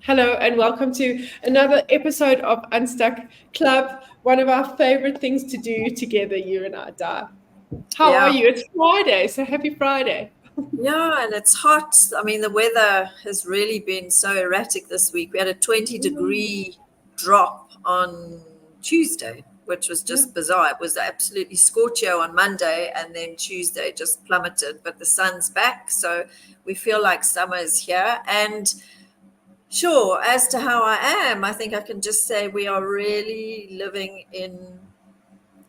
Hello and welcome to another episode of Unstuck Club, one of our favorite things to do together, you and I, Di. How are Yeah, you? It's Friday, so happy Friday. yeah, and it's hot. I mean, the weather has really been so erratic this week. We had a 20-degree drop on Tuesday, which was Yeah. just bizarre. It was absolutely scorchio on Monday, and then Tuesday just plummeted. But the sun's back, so we feel like summer is here. And sure, as to how I am, I think I can just say we are really living in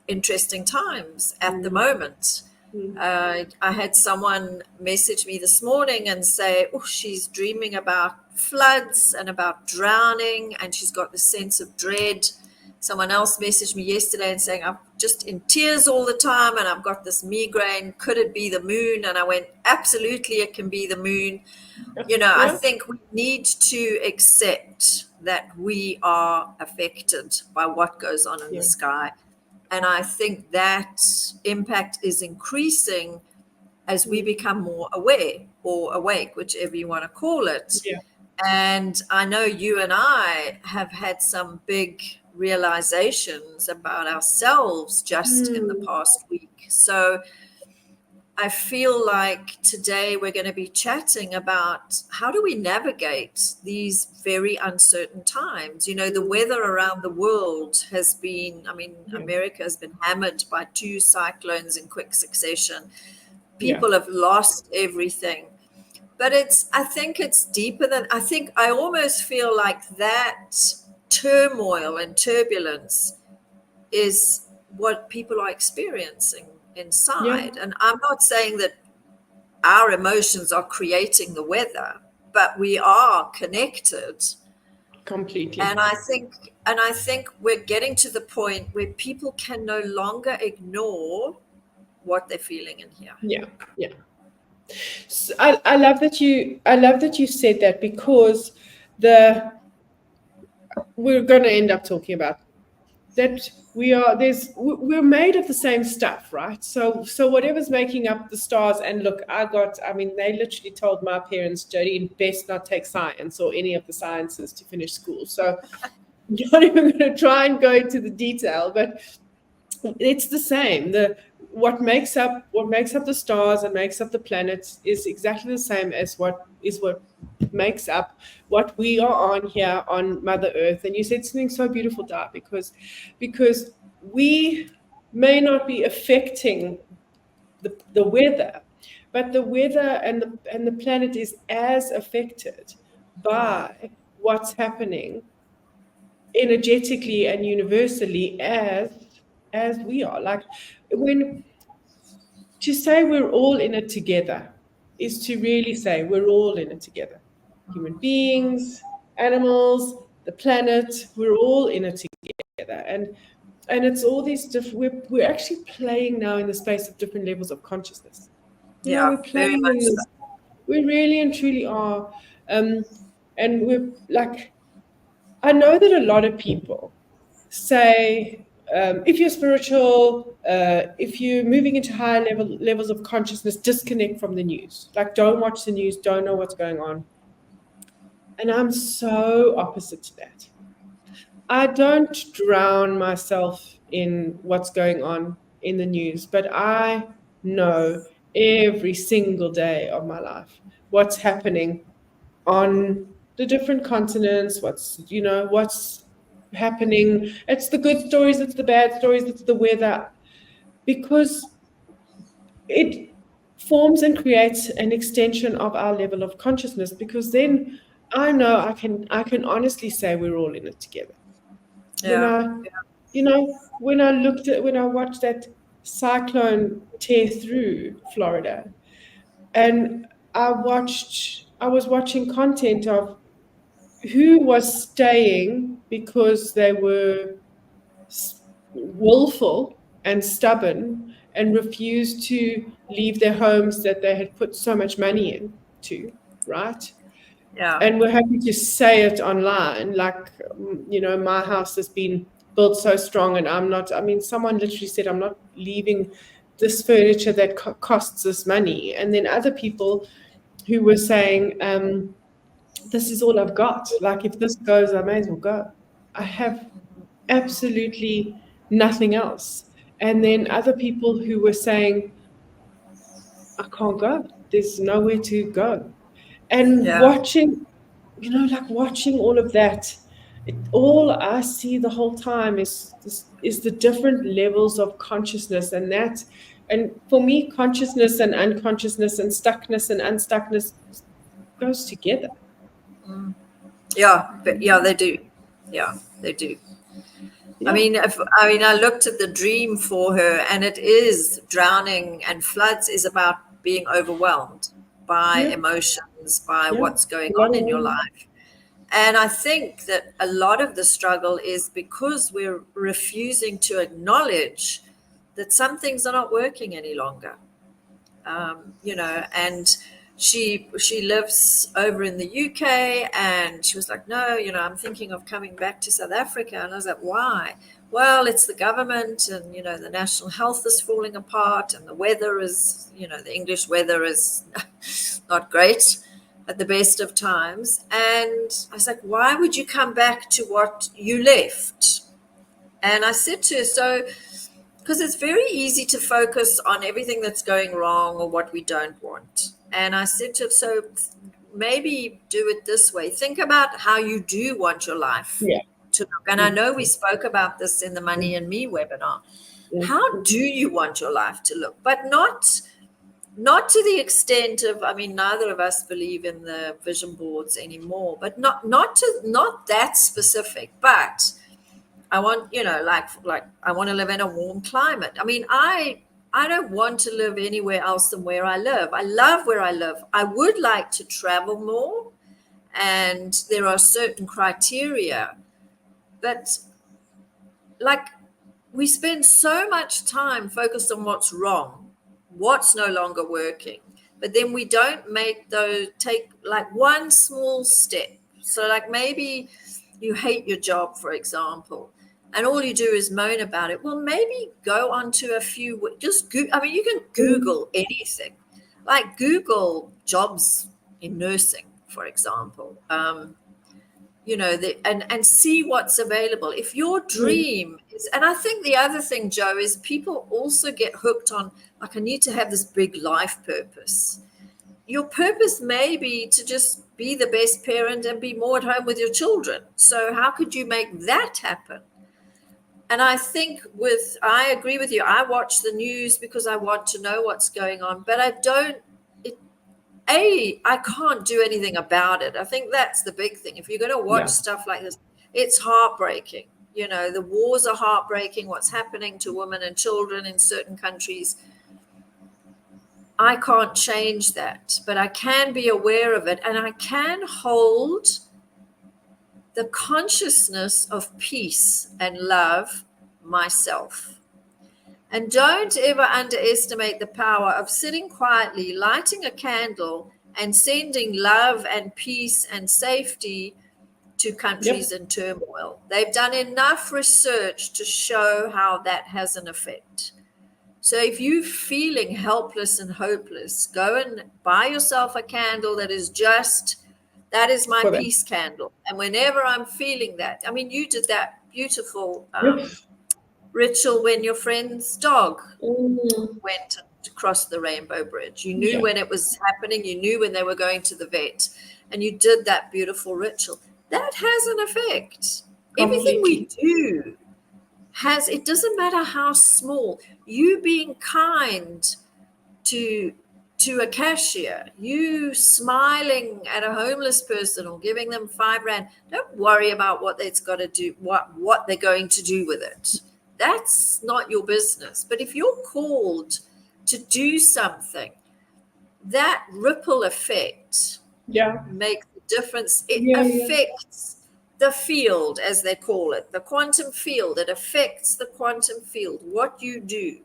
interesting times at the Mm, moment. mm. I had someone message me this morning and say, oh, she's dreaming about floods and about drowning, and she's got this sense of dread. Someone else messaged me yesterday and saying, I'm just in tears all the time and I've got this migraine. Could it be the moon? And I went, absolutely, it can be the moon. I Yeah, think we need to accept that we are affected by what goes on in the yeah, sky. And I think that impact is increasing as we mm, become more aware or awake, whichever you want to call it. yeah, And I know you and I have had some big realizations about ourselves just in the mm, past week. So I feel like today we're going to be chatting about how do we navigate these very uncertain times. The mm, weather around the world has been, yeah, America has been hammered by two cyclones in quick succession. yeah, People have lost everything. But I think it's deeper than, I almost feel like that turmoil and turbulence is what people are experiencing yeah, inside. And I'm not saying that our emotions are creating the weather, but we are connected. completely. And I think we're getting to the point where people can no longer ignore what they're feeling in here. Yeah, yeah. So I love that you said that because the we're going to end up talking about that we're made of the same stuff, right? So whatever's making up the stars. And look, they literally told my parents, Jodie, best not take science or any of the sciences to finish school. So I'm not even going to try and go into the detail, but it's the same. The what makes up the stars and makes up the planets is exactly the same as what makes up what we are on here on Mother Earth. And you said something so beautiful, Dar, because we may not be affecting the weather, but the weather and the planet is as affected by what's happening energetically and universally as we are. Like, when to say we're all in it together is to really say we're all in it together. Human beings, animals, the planet, we're all in it together. And it's all these different, we're actually playing now in the space of different levels of consciousness. We're Yeah, very playing much in so. this, we really and truly are. um and we're like, I know that a lot of people say, if you're spiritual, if you're moving into higher levels of consciousness, disconnect from the news. Like, don't watch the news, don't know what's going on. And I'm so opposite to that. I don't drown myself in what's going on in the news, but I know every single day of my life what's happening on the different continents, what's happening. It's the good stories, it's the bad stories, it's the weather, because it forms and creates an extension of our level of consciousness. Because then I know I can honestly say we're all in it together. When Yeah, I when I watched that cyclone tear through Florida, and I was watching content of who was staying because they were willful and stubborn and refused to leave their homes that they had put so much money into, right? yeah, And we're happy to say it online, like, my house has been built so strong, and I'm not. I mean, someone literally said, I'm not leaving this furniture that costs this money. And then other people who were saying, this is all I've got. Like, if this goes, I may as well go. I have absolutely nothing else. And then other people who were saying, I can't go. There's nowhere to go. And Yeah. watching, like watching all of that, all I see the whole time is the different levels of consciousness, and for me, consciousness and unconsciousness and stuckness and unstuckness goes together. Yeah, but yeah, they do. Yeah, they do. I Yeah, mean, I looked at the dream for her, and it is drowning and floods is about being overwhelmed by yeah, emotions, by yeah. what's going A lot on in your of life. And I think that a lot of the struggle is because we're refusing to acknowledge that some things are not working any longer. And she lives over in the UK, and she was like, no, I'm thinking of coming back to South Africa. And I was like, why? Well, it's the government, and the national health is falling apart, and the weather is, the English weather is not great at the best of times. And I was like, why would you come back to what you left? And I said to her, so because it's very easy to focus on everything that's going wrong or what we don't want. And I said to her, so maybe do it this way. Think about how you do want your life yeah, to look. And I know we spoke about this in the Money and Me webinar. How do you want your life to look? But not to the extent of, I mean, neither of us believe in the vision boards anymore, but not that specific. But I want, like I want to live in a warm climate. I mean, I don't want to live anywhere else than where I live. I love where I live. I would like to travel more, and there are certain criteria, but like we spend so much time focused on what's wrong, what's no longer working, but then we don't take like one small step. So, like maybe you hate your job, for example, and all you do is moan about it. Well, maybe go onto a few, I mean, you can Google anything, like Google jobs in nursing, for example. And see what's available. If your dream is, and I think the other thing, Joe, is people also get hooked on, like, I need to have this big life purpose. Your purpose may be to just be the best parent and be more at home with your children. So how could you make that happen? And I think I agree with you. I watch the news because I want to know what's going on, but I don't, I can't do anything about it. I think that's the big thing. If you're going to watch yeah, stuff like this, it's heartbreaking. The wars are heartbreaking, what's happening to women and children in certain countries. I can't change that, but I can be aware of it, and I can hold the consciousness of peace and love myself. And don't ever underestimate the power of sitting quietly, lighting a candle, and sending love and peace and safety to countries yep, in turmoil. They've done enough research to show how that has an effect. So if you're feeling helpless and hopeless, go and buy yourself a candle that is my for that. peace candle. And whenever I'm feeling that, I mean, you did that beautiful Yep. ritual when your friend's dog Mm, went across the Rainbow Bridge. You knew yeah, when it was happening, you knew when they were going to the vet, and you did that beautiful ritual. That has an effect. Everything we completely. do it doesn't matter how small. You being kind to a cashier, you smiling at a homeless person or giving them £5, don't worry about what it's got to do, what they're going to do with it. That's not your business. But if you're called to do something, that ripple effect Yeah, makes a difference. It yeah, yeah. affects the field, as they call it, the quantum field. It affects the quantum field, what you do.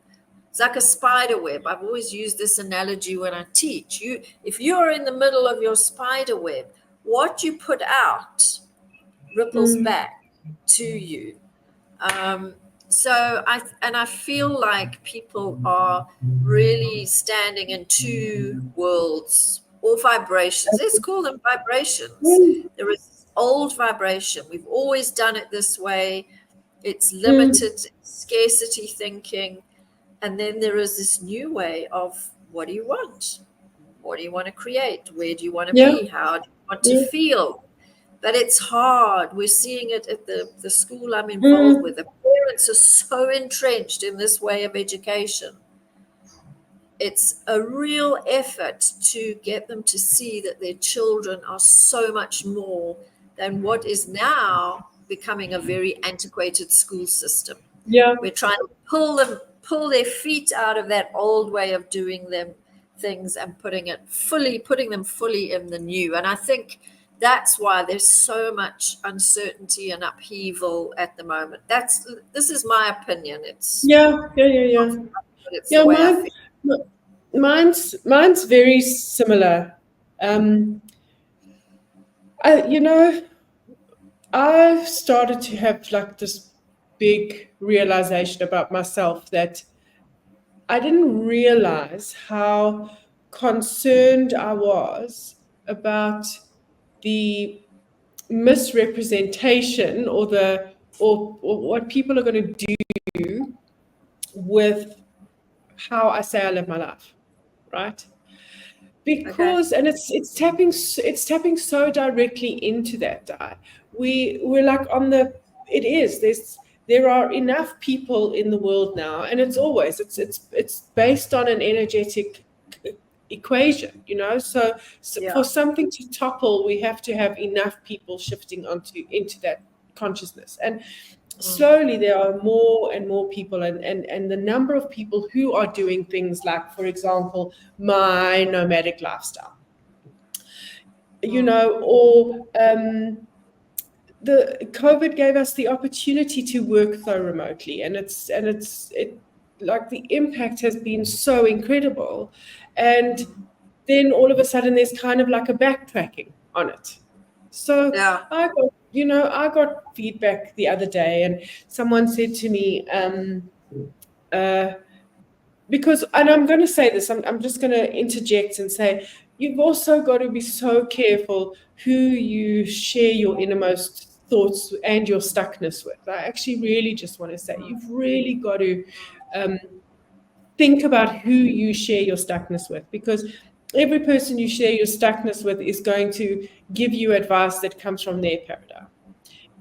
It's like a spider web. I've always used this analogy when I teach. If you're in the middle of your spider web, what you put out ripples Mm, back to you. Um, so I feel like people are really standing in two worlds or vibrations. Let's call them vibrations. Mm, There is old vibration. We've always done it this way. It's mm, limited scarcity thinking. And then there is this new way of, what do you want? What do you want to create? Where do you want to yeah, be? How do you want to yeah, feel? But it's hard. We're seeing it at the school I'm involved mm, with. The parents are so entrenched in this way of education. It's a real effort to get them to see that their children are so much more than what is now becoming a very antiquated school system. yeah, We're trying to pull their feet out of that old way of doing them things and putting them fully in the new. And I think that's why there's so much uncertainty and upheaval at the moment. This is my opinion. yeah, yeah, yeah, yeah. It's the Yeah, way I feel. mine's very similar. Um, you know, I've started to have like this big realization about myself that I didn't realize how concerned I was about the misrepresentation or what people are going to do with how I say I live my life, right? Okay. Because and it's tapping so directly into that, Di. We're like on the it is there are enough people in the world now, and it's always it's based on an energetic equation, so Yeah. for something to topple, we have to have enough people shifting onto into that consciousness. And Mm. slowly there are more and more people, and the number of people who are doing things like, for example, my nomadic lifestyle, Mm. or the COVID gave us the opportunity to work so remotely, and it like the impact has been so incredible. And then all of a sudden there's kind of like a backtracking on it. So Yeah. I got feedback the other day, and someone said to me, uh, because, and I'm going to say this, I'm just going to interject and say, you've also got to be so careful who you share your innermost thoughts and your stuckness with. I actually really just want to say, you've really got to um, think about who you share your stuckness with, because every person you share your stuckness with is going to give you advice that comes from their paradigm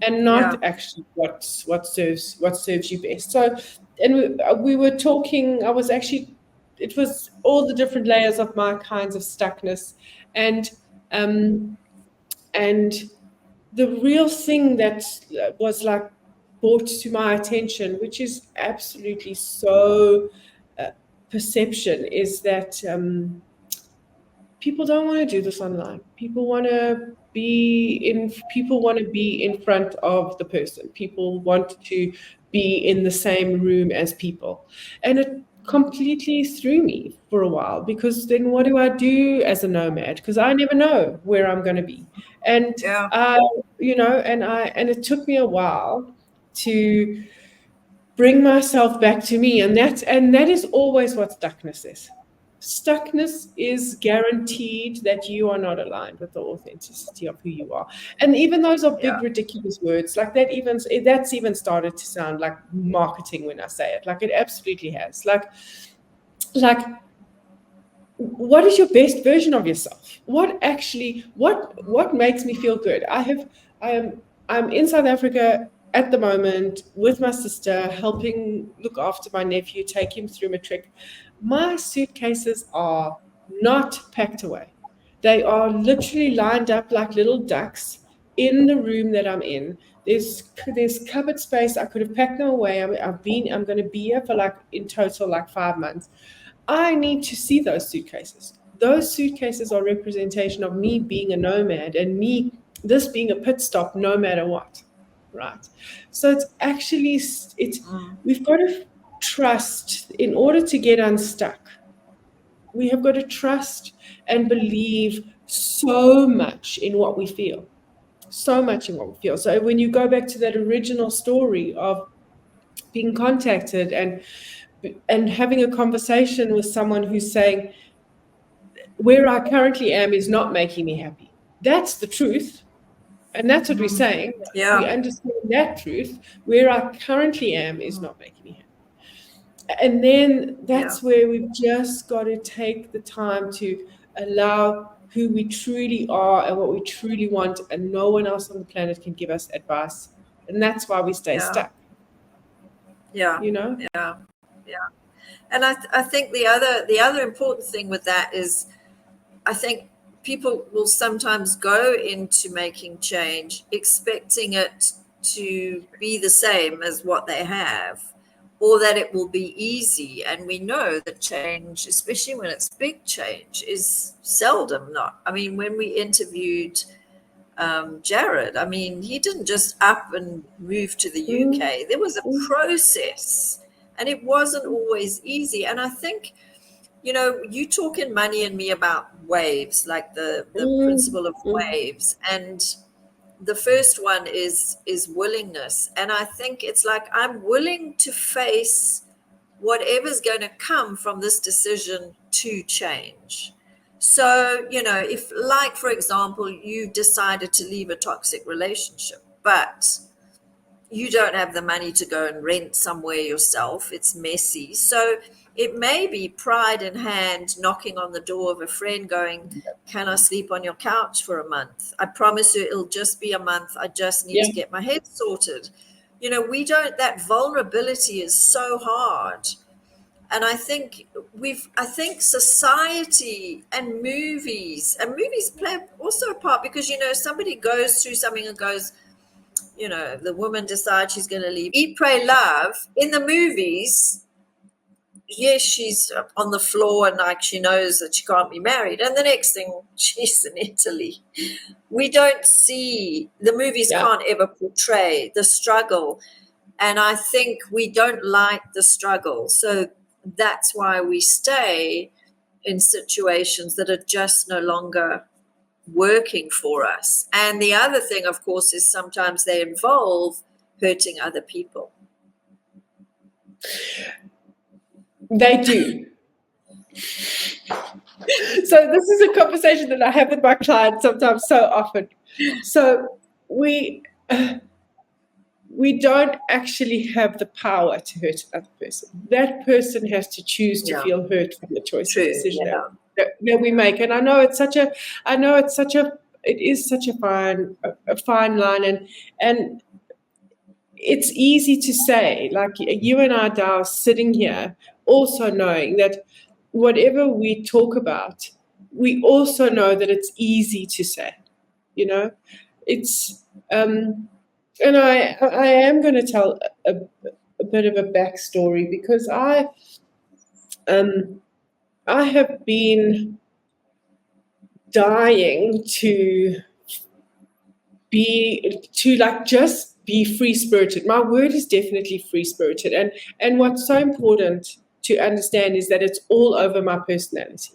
and Yeah. not actually what serves you best. So, and we were talking. I was actually, it was all the different layers of my kinds of stuckness, and um, and the real thing that was like brought to my attention, which is absolutely so uh, perception, is that people don't want to do this online. People want to be in front of the person. People want to be in the same room as people. And it completely threw me for a while, because then what do I do as a nomad? Because I never know where I'm going to be. And Yeah. and it took me a while to bring myself back to me, and that is always what stuckness is. Stuckness is guaranteed that you are not aligned with the authenticity of who you are. And even those are Yeah. big ridiculous words, like that's even started to sound like marketing when I say it. Like, it absolutely has. Like what is your best version of yourself? What makes me feel good? I'm in South Africa at the moment with my sister, helping look after my nephew, take him through matric. My suitcases are not packed away. They are literally lined up like little ducks in the room that I'm in. There's cupboard space. I could have packed them away. I'm going to be here for like in total like 5 months. I need to see those suitcases. Those suitcases are representation of me being a nomad, and me this being a pit stop no matter what, right? So it's actually it's Mm. we've got to trust in order to get unstuck. We have got to trust and believe so much in what we feel, so much in what we feel. So when you go back to that original story of being contacted and having a conversation with someone who's saying, where I currently am is not making me happy. That's the truth. And that's what we're saying. We Yeah. understand that truth. Where I currently am is not making me happy. And then Yeah. that's where we've just got to take the time to allow who we truly are and what we truly want, and no one else on the planet can give us advice. And that's why we stay Yeah. stuck, Yeah. you know? Yeah. Yeah. And I think the other important thing with that is, I think people will sometimes go into making change expecting it to be the same as what they have, or that it will be easy. And we know that change, especially when it's big change, is seldom not. I mean, when we interviewed Jared, I mean, he didn't just up and move to the Mm, UK. There was a mm, process, and it wasn't always easy. And I think, you talk in Money and Me about waves, like the mm, principle of mm. waves. And the first one is willingness. And I think it's like, I'm willing to face whatever's going to come from this decision to change. So, if, like, for example, you decided to leave a toxic relationship, but you don't have the money to go and rent somewhere yourself, it's messy. So it may be pride in hand, knocking on the door of a friend going, can I sleep on your couch for a month? I promise you it'll just be a month. I just need Yeah. to get my head sorted. We don't, that vulnerability is so hard. And I think society and movies play also a part, because somebody goes through something and goes, the woman decides she's going to leave. Eat, Pray, Love. In the movies, yes, she's on the floor and like she knows that she can't be married. And the next thing, she's in Italy. We don't see, the movies Yeah. can't ever portray the struggle. And I think we don't like the struggle. So that's why we stay in situations that are just no longer working for us. And the other thing, of course, is sometimes they involve hurting other people. They do. So this is a conversation that I have with my clients sometimes, so often. So we don't actually have the power to hurt another person. That person has to choose to Yeah. feel hurt from the choice True. and decision Yeah. that we make. And I know it is such a fine line, and it's easy to say, like you and I, Dow, sitting here, also knowing that whatever we talk about, we also know that it's easy to say. It's and I am going to tell a bit of a backstory, because I have been dying just be free spirited. My word is definitely free spirited, and what's so important to understand is that it's all over my personality.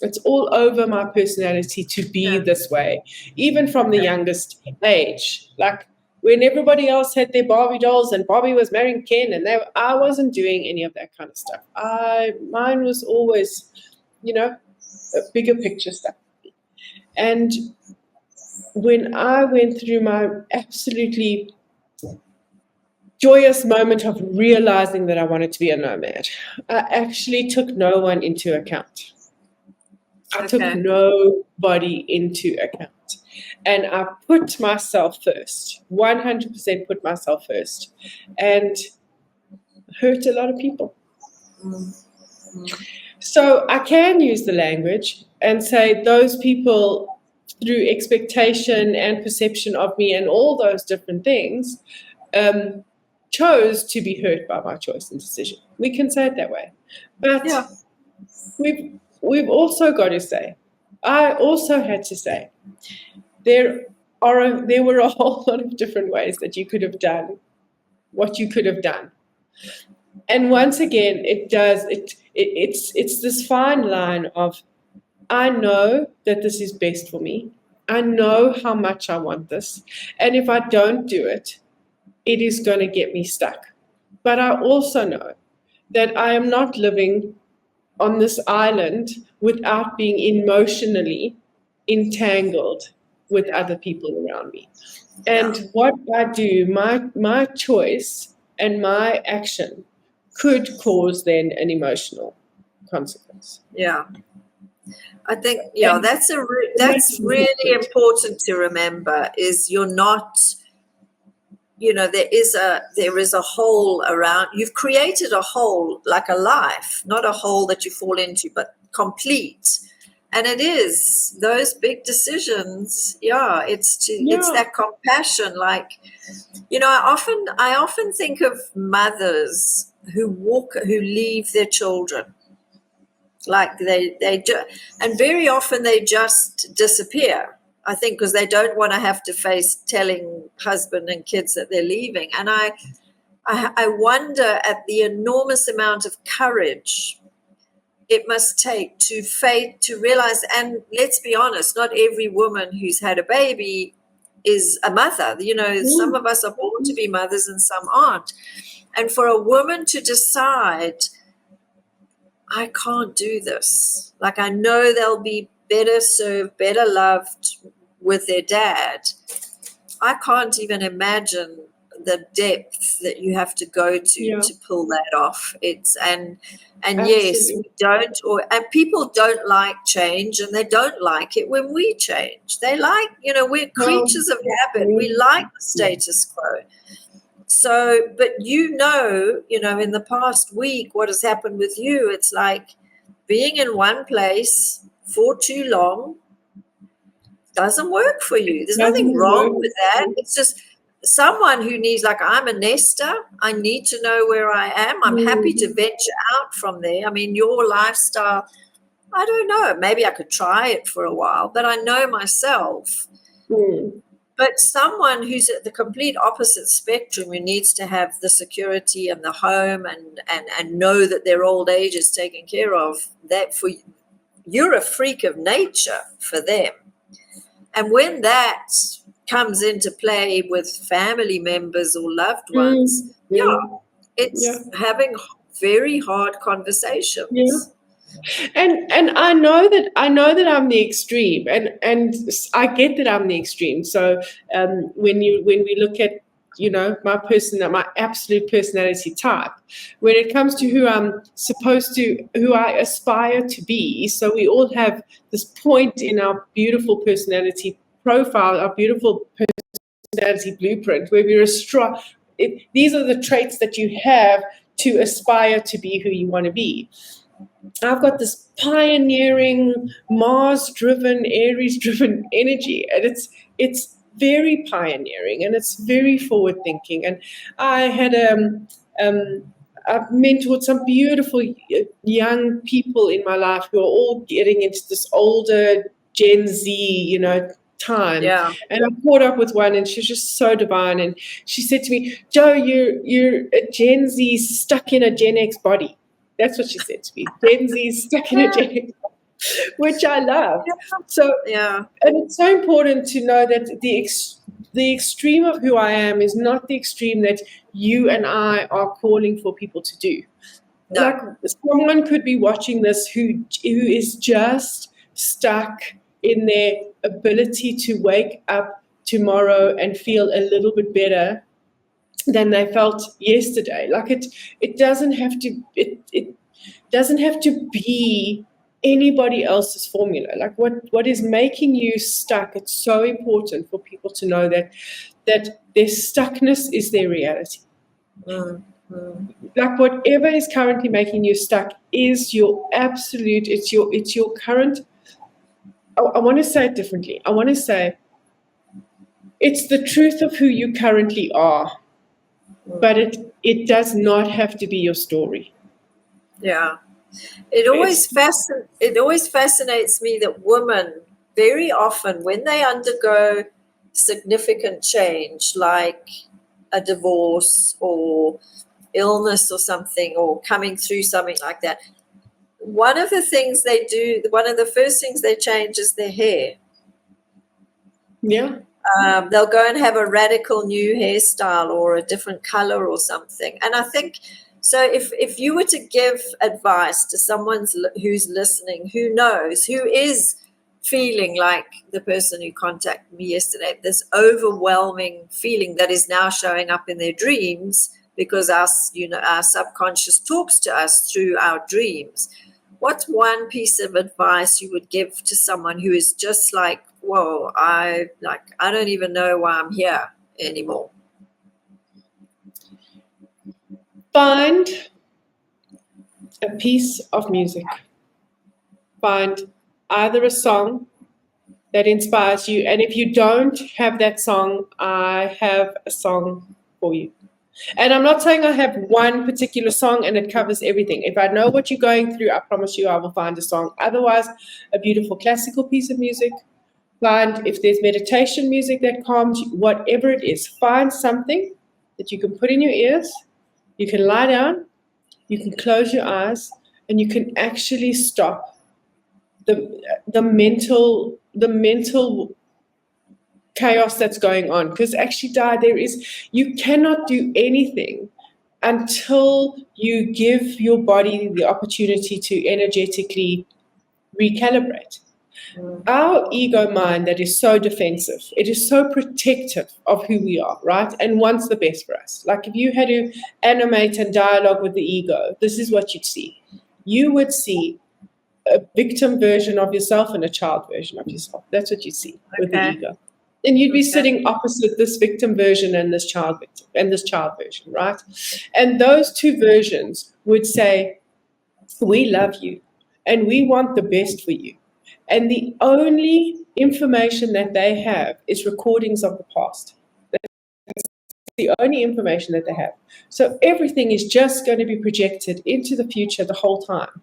It's all over my personality to be this way, even from the youngest age. Like when everybody else had their Barbie dolls and Barbie was marrying Ken, and I wasn't doing any of that kind of stuff. Mine was always, a bigger picture stuff. And when I went through my absolutely joyous moment of realizing that I wanted to be a nomad, I actually took no one into account. I took nobody into account. And I put myself first, 100% put myself first, and hurt a lot of people. So I can use the language and say those people, through expectation and perception of me and all those different things, chose to be hurt by my choice and decision. We can say it that way. But we've also got to say, I also had to say, there were a whole lot of different ways that you could have done what you could have done. And once again, it's this fine line of, I know that this is best for me. I know how much I want this. And if I don't do it, it is going to get me stuck. But I also know that I am not living on this island without being emotionally entangled with other people around me. Yeah. And what I do, my choice and my action could cause then an emotional consequence. Yeah. I think, And, that's and that's that's really important. important to remember, is you're not, there is a hole around. You've created a hole, like a life, not a hole that you fall into, but complete. And it is those big decisions. Yeah, it's Yeah. that compassion. Like, I often think of mothers who leave their children, like and very often they just disappear. I think because they don't want to have to face telling husband and kids that they're leaving. And I wonder at the enormous amount of courage it must take to realize. And let's be honest, not every woman who's had a baby is a mother. Some of us are born to be mothers and some aren't. And for a woman to decide, I can't do this. Like, I know they'll be better served, better loved with their dad. I can't even imagine the depth that you have to go to pull that off. And yes, Absolutely. we don't, and people don't like change, and they don't like it when we change. They like, we're creatures of habit. We like the status quo. So, but in the past week, what has happened with you, it's like being in one place for too long doesn't work for you. There's nothing Doesn't wrong work. with that. It's just someone who needs, like, I'm a nester. I need to know where I am. I'm happy to venture out from there. I mean, your lifestyle, I don't know. Maybe I could try it for a while, but I know myself. But someone who's at the complete opposite spectrum, who needs to have the security and the home and know that their old age is taken care of, you're a freak of nature for them. And when that comes into play with family members or loved ones, it's having very hard conversations. Yeah. And I know that I'm the extreme, and I get that I'm the extreme. So when we look at my absolute personality type, when it comes to who I aspire to be, so we all have this point in our beautiful personality profile, our beautiful personality blueprint, where we're these are the traits that you have to aspire to be who you want to be. I've got this pioneering, Mars-driven, Aries-driven energy, and it's very pioneering and it's very forward-thinking. And I had I've mentored some beautiful young people in my life who are all getting into this older Gen Z, time. Yeah. And I caught up with one, and she was just so divine. And she said to me, "Jo, you're a Gen Z stuck in a Gen X body." That's what she said to me. Gen Z stuck in a Gen X, which I love. So, and it's so important to know that the extreme of who I am is not the extreme that you and I are calling for people to do. No. Like, someone could be watching this who is just stuck in their ability to wake up tomorrow and feel a little bit better than they felt yesterday. Like, it doesn't have to it doesn't have to be anybody else's formula. Like, what is making you stuck, it's so important for people to know that their stuckness is their reality. Like, whatever is currently making you stuck is your absolute, it's your current, I want to say it differently. I want to say it's the truth of who you currently are, but it does not have to be your story. Yeah. It always fascinates me that women, very often, when they undergo significant change, like a divorce or illness or something, or coming through something like that, one of the first things they change is their hair. Yeah. They'll go and have a radical new hairstyle or a different color or something. And I think So if you were to give advice to someone who's listening, who knows, who is feeling like the person who contacted me yesterday, this overwhelming feeling that is now showing up in their dreams because our subconscious talks to us through our dreams. What's one piece of advice you would give to someone who is just like, whoa, I don't even know why I'm here anymore? Find a piece of music. Find either a song that inspires you, and if you don't have that song, I have a song for you. And I'm not saying I have one particular song and it covers everything. If I know what you're going through, I promise you I will find a song. Otherwise, a beautiful classical piece of music. Find if there's meditation music that calms you, whatever it is. Find something that you can put in your ears. You can lie down, you can close your eyes, and you can actually stop the mental chaos that's going on. Because actually, you cannot do anything until you give your body the opportunity to energetically recalibrate. Our ego mind that is so defensive, it is so protective of who we are, right? And wants the best for us. Like if you had to animate and dialogue with the ego, this is what you'd see. You would see a victim version of yourself and a child version of yourself. That's what you see with the ego. And you'd be sitting opposite this victim version and this child version, right? And those two versions would say, we love you and we want the best for you. And the only information that they have is recordings of the past. The only information that they have. So everything is just going to be projected into the future the whole time.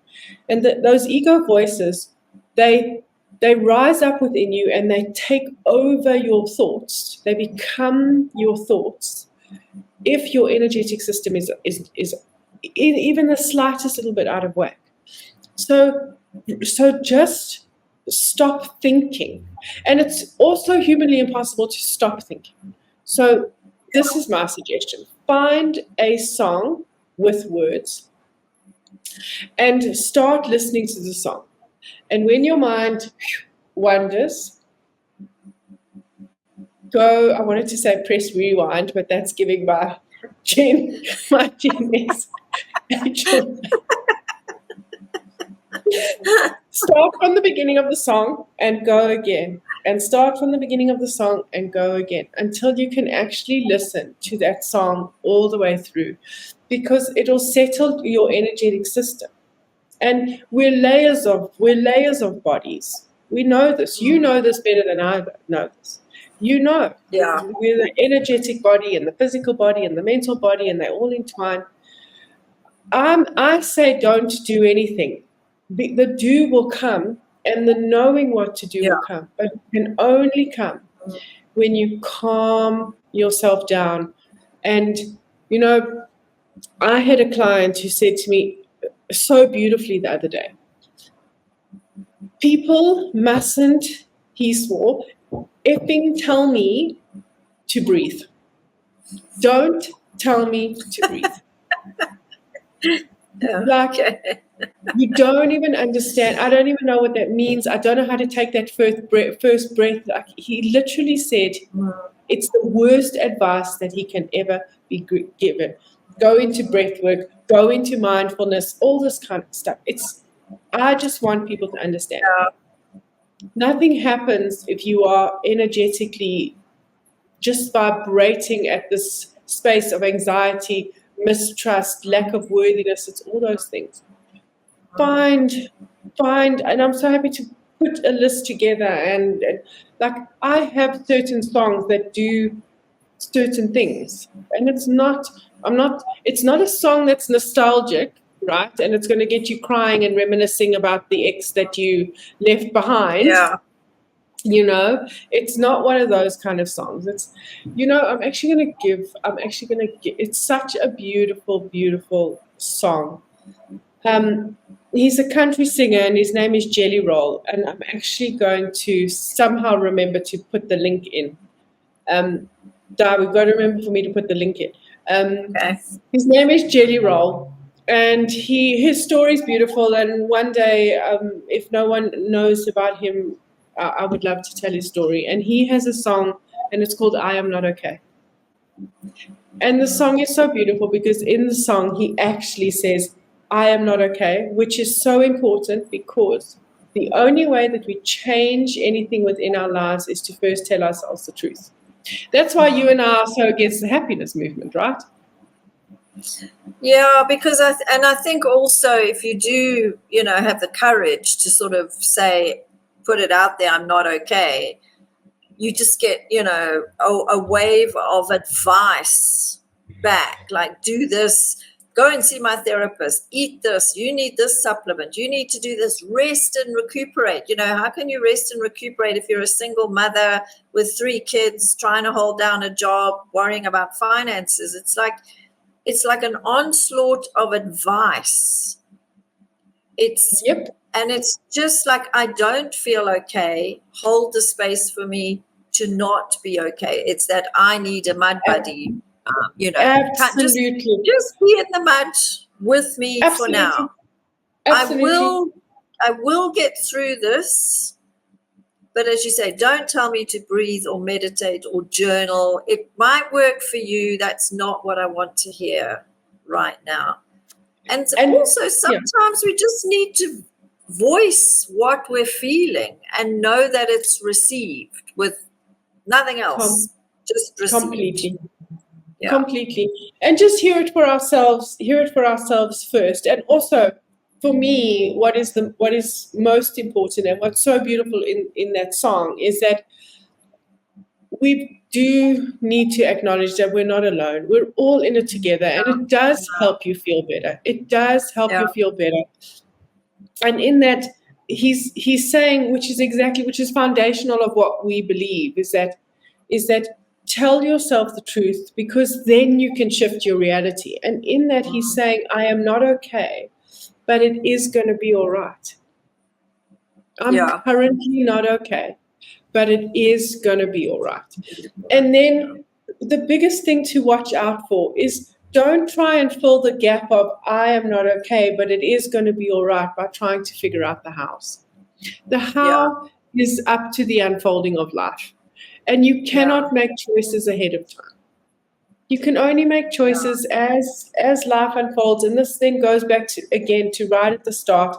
And those ego voices, they rise up within you and they take over your thoughts. They become your thoughts. If your energetic system is even the slightest little bit out of whack. So just stop thinking. And it's also humanly impossible to stop thinking. So this is my suggestion. Find a song with words and start listening to the song. And when your mind wanders, I wanted to say press rewind, but that's giving my Gen X. Start from the beginning of the song and go again. And start from the beginning of the song and go again until you can actually listen to that song all the way through, because it'll settle your energetic system. And we're layers of bodies. We know this. You know this better than I know this. You know. Yeah. We're the energetic body and the physical body and the mental body, and they're all entwined. I say don't do anything. The do will come, and the knowing what to do will come. But it can only come when you calm yourself down. And, I had a client who said to me so beautifully the other day, people mustn't, he swore, effing tell me to breathe. Don't tell me to breathe. You don't even understand. I don't even know what that means. I don't know how to take that first breath. Like he literally said, it's the worst advice that he can ever be given. Go into breath work, go into mindfulness, all this kind of stuff. I just want people to understand. Nothing happens if you are energetically just vibrating at this space of anxiety, mistrust, lack of worthiness. It's all those things. Find, and I'm so happy to put a list together. And like I have certain songs that do certain things, and it's not a song that's nostalgic, right? And it's going to get you crying and reminiscing about the ex that you left behind. Yeah. It's not one of those kind of songs. It's, I'm actually going to give, it's such a beautiful, beautiful song. He's a country singer and his name is Jelly Roll. And I'm actually going to somehow remember to put the link in. We've got to remember for me to put the link in. Okay. His name is Jelly Roll, and his story is beautiful. And one day, if no one knows about him, I would love to tell his story. And he has a song, and it's called "I Am Not Okay." And the song is so beautiful because in the song he actually says, "I am not okay," which is so important because the only way that we change anything within our lives is to first tell ourselves the truth. That's why you and I are so against the happiness movement, right? Yeah, because I think also if you do, have the courage to sort of say, put it out there, I'm not okay, you just get, a wave of advice back, like do this, go and see my therapist, eat this, you need this supplement, you need to do this, rest and recuperate. How can you rest and recuperate if you're a single mother with 3 kids trying to hold down a job, worrying about finances? It's like an onslaught of advice. Yep. And it's just like, I don't feel okay. Hold the space for me to not be okay. It's that I need a mud buddy. Absolutely. Just be in the mud with me for Absolutely. now. Absolutely. I will get through this. But as you say, don't tell me to breathe or meditate or journal. It might work for you. That's not what I want to hear right now. And also, sometimes we just need to voice what we're feeling and know that it's received with nothing else. Just received. Completely. Yeah. Completely. And just hear it for ourselves first. And also, for me, what is most important and what's so beautiful in that song is that we do need to acknowledge that we're not alone. We're all in it together, and it does help you feel better. It does help you feel better. And in that, he's saying, which is foundational of what we believe, is that tell yourself the truth, because then you can shift your reality. And in that, he's saying, I am not okay, but it is going to be all right. I'm currently not okay, but it is going to be all right. And then the biggest thing to watch out for is, don't try and fill the gap of I am not okay, but it is going to be all right, by trying to figure out the hows. The how is up to the unfolding of life. And you cannot make choices ahead of time. You can only make choices as life unfolds. And this then goes back to right at the start,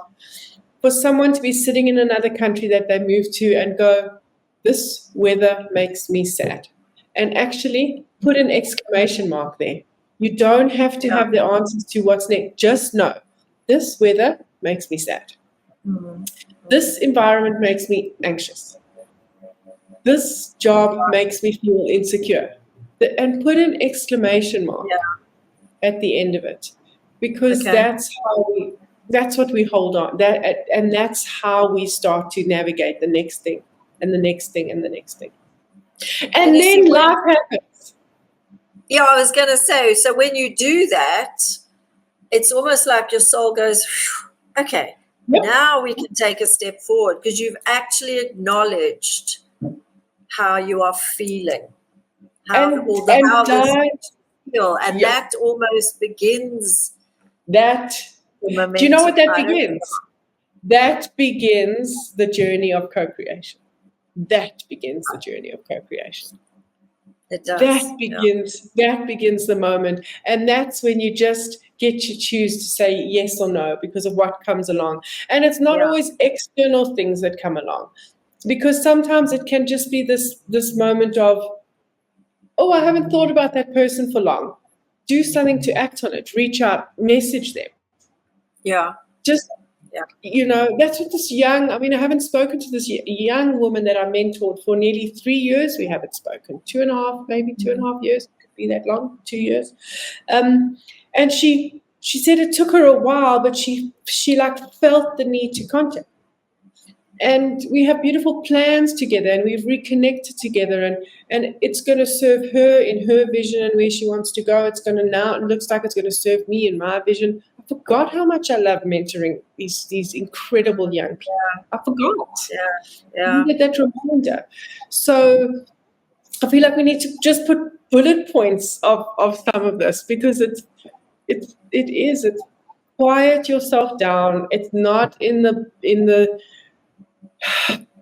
for someone to be sitting in another country that they move to and go, this weather makes me sad. And actually put an exclamation mark there. You don't have to have the answers to what's next. Just know, this weather makes me sad. Mm-hmm. This environment makes me anxious. This job makes me feel insecure. And put an exclamation mark at the end of it. Because that's what we hold on. And that's how we start to navigate the next thing and the next thing and the next thing. And then life happens. Yeah, I was going to say, so when you do that, it's almost like your soul goes, okay, now we can take a step forward, because you've actually acknowledged how you are feeling, how this feel, and that almost begins. Do you know what that begins? That begins the journey of co-creation. That begins the journey of co-creation. It does. That begins the moment. And that's when you just get to choose to say yes or no because of what comes along. And it's not always external things that come along, because sometimes it can just be this moment of, oh, I haven't thought about that person for long. Do something to act on it. Reach out, message them. Yeah. That's what this I haven't spoken to this young woman that I mentored for nearly 3 years. We haven't spoken, 2.5 years. Could be that long, 2 years. And she said it took her a while, but she felt the need to contact. And we have beautiful plans together, and we've reconnected together, and it's going to serve her in her vision and where she wants to go. It looks like it's going to serve me in my vision. I forgot how much I love mentoring these incredible young people. I forgot. I needed that reminder. So I feel like we need to just put bullet points of some of this, because it's quiet yourself down. It's not in the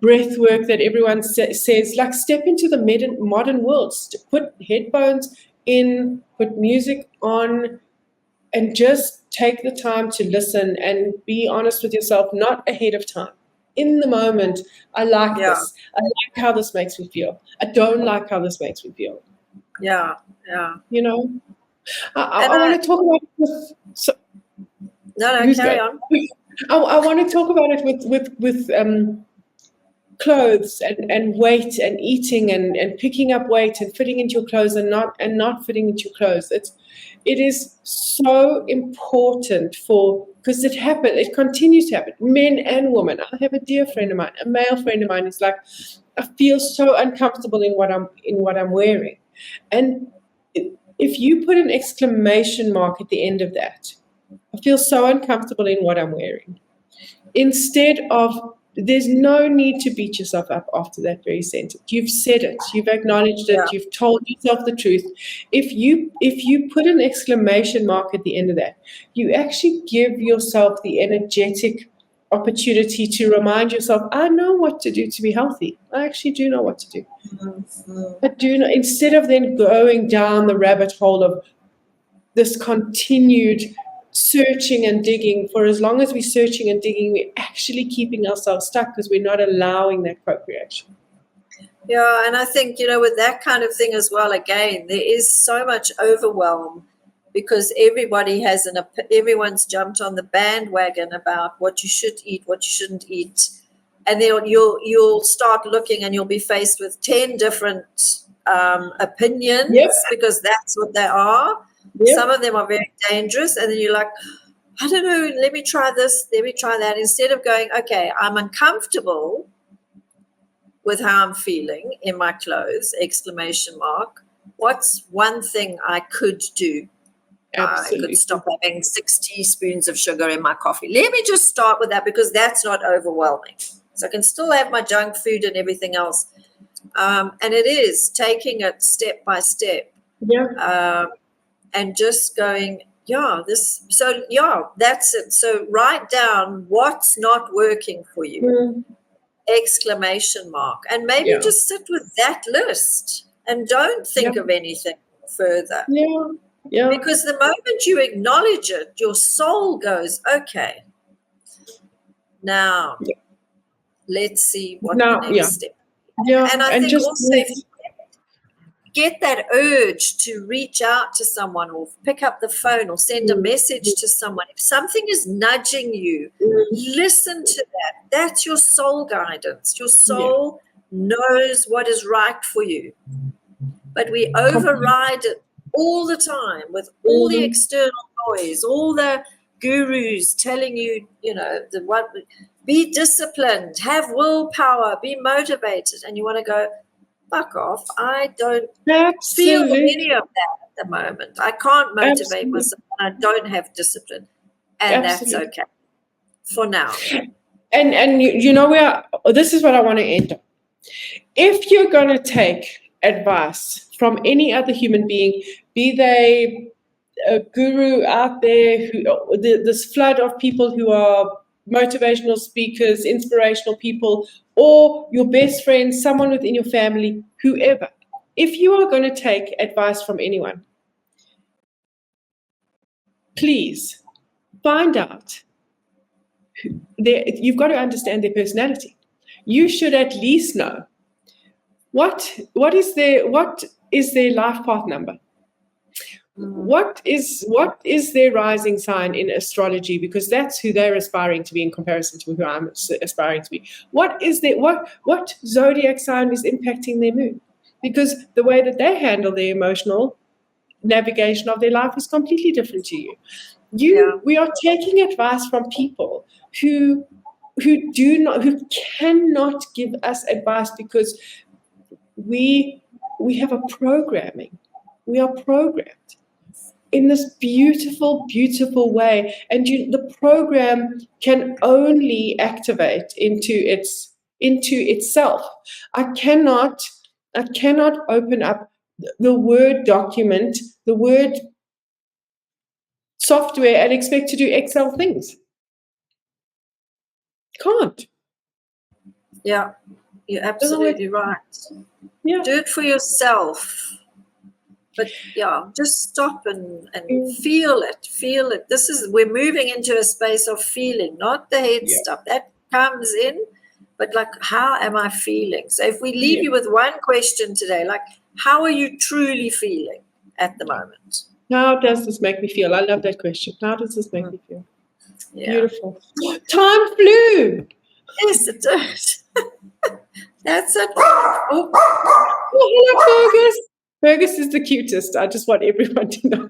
breath work that everyone says. Like, step into the modern world. Put headphones in, put music on, and just take the time to listen and be honest with yourself, not ahead of time. In the moment, I like this. I like how this makes me feel. I don't like how this makes me feel. Yeah. You know, I want to talk about it with, No, carry on. I want to talk about it with clothes and weight and eating and picking up weight and fitting into your clothes and not fitting into your clothes. It is so important because it continues to happen, men and women. I have a dear friend of mine, a male friend of mine, is like, I feel so uncomfortable in what I'm wearing. And if you put an exclamation mark at the end of that, I feel so uncomfortable in what I'm wearing. Instead of, there's no need to beat yourself up after that very sentence. You've said it, you've acknowledged it, you've told yourself the truth. If you put an exclamation mark at the end of that, you actually give yourself the energetic opportunity to remind yourself, I know what to do to be healthy. I actually do know what to do. I do know, instead of then going down the rabbit hole of this continued searching and digging. For as long as we're searching and digging, we're actually keeping ourselves stuck because we're not allowing that co-creation. Yeah, and I think, with that kind of thing as well, again, there is so much overwhelm because everyone's jumped on the bandwagon about what you should eat, what you shouldn't eat. And then you'll start looking and you'll be faced with 10 different opinions because that's what they are. Yep. Some of them are very dangerous, and then you're like, I don't know, let me try this, let me try that, instead of going, okay, I'm uncomfortable with how I'm feeling in my clothes, exclamation mark. What's one thing I could do? Absolutely. I could stop having 6 teaspoons of sugar in my coffee. Let me just start with that because that's not overwhelming. So I can still have my junk food and everything else. And it is taking it step by step. Yeah. And just going, that's it. So write down what's not working for you, exclamation mark, and maybe just sit with that list and don't think of anything further. Yeah. Because the moment you acknowledge it, your soul goes, okay, now let's see what the next step. Yeah. And I think also get that urge to reach out to someone or pick up the phone or send a message to someone. If something is nudging you, listen to that. That's your soul guidance. Your soul knows what is right for you. But we override it all the time with all the external noise, all the gurus telling you, be disciplined, have willpower, be motivated. And you want to go, fuck off. I don't feel any of that at the moment. I can't motivate myself. I don't have discipline. And that's okay for now. And this is what I want to end on. If you're going to take advice from any other human being, be they a guru out there, this flood of people who are motivational speakers, inspirational people, or your best friend, someone within your family, whoever. If you are going to take advice from anyone, please find out. You've got to understand their personality. You should at least know what is their life path number. What is their rising sign in astrology? Because that's who they're aspiring to be in comparison to who I'm aspiring to be. What zodiac sign is impacting their mood? Because the way that they handle their emotional navigation of their life is completely different to you. We are taking advice from people who cannot give us advice because we have a programming. We are programmed in this beautiful, beautiful way. And the program can only activate into itself. I cannot open up the word document, the word software, and expect to do Excel things. Can't. Yeah, you're absolutely right. Yeah. Do it for yourself. But yeah, just stop and feel it. Feel it. We're moving into a space of feeling, not the head stuff. That comes in, but like, how am I feeling? So if we leave you with one question today, like, how are you truly feeling at the moment? How does this make me feel? I love that question. How does this make me feel? Yeah. Beautiful. Time flew. Yes, it did. That's it. Oh, hello, Fergus. Fergus is the cutest. I just want everyone to know.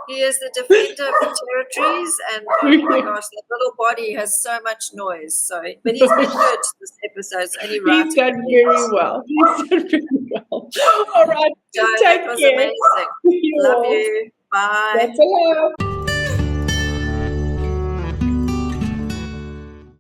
He is the defender of the territories, and oh my gosh, that little body has so much noise. So, but he's been good this episode, and He's done very well. He's done very well. All right, Joe, take that was care. amazing. Love you. Bye. That's a love.